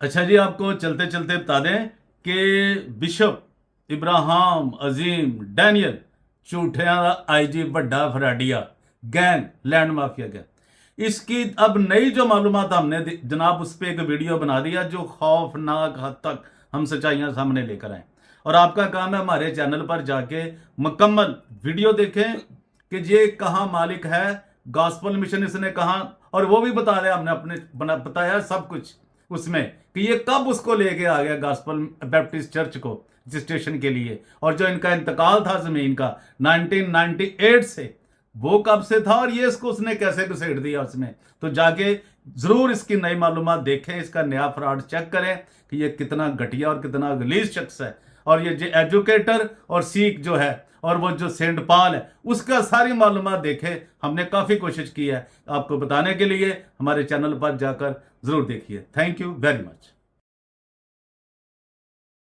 अच्छा जी, आपको चलते चलते बता दें कि बिशप इब्राहिम अजीम डैनियल झूठिया का आईजी वड्डा फराडिया गैंग लैंड माफिया गैंग, इसकी अब नई जो मालूमात हमने जनाब उस पर एक वीडियो बना दिया जो खौफनाक हद तक हम सच्चाइयां सामने लेकर आए। और आपका काम है हमारे चैनल पर जाके मुकम्मल वीडियो देखें कि ये कहाँ मालिक है, गॉस्पल मिशन इसने कहा, और वो भी बता दिया हमने अपने बताया सब कुछ उसमें कि ये कब उसको लेके आ गया गॉस्पल बैप्टिस्ट चर्च को रजिस्ट्रेशन के लिए, और जो इनका इंतकाल था जमीन का 1998 से, वो कब से था और ये इसको उसने कैसे घुसेड़ दिया उसमें। तो जाके जरूर इसकी नई मालूमात देखें, इसका नया फ्रॉड चेक करें कि ये कितना घटिया और कितना गलीज शख्स है। और ये जो एजुकेटर और सीख जो है और वो जो सेंट पाल है उसका सारी मालूमात देखें। हमने काफ़ी कोशिश की है आपको बताने के लिए, हमारे चैनल पर जाकर ज़रूर देखिए। Thank you very much.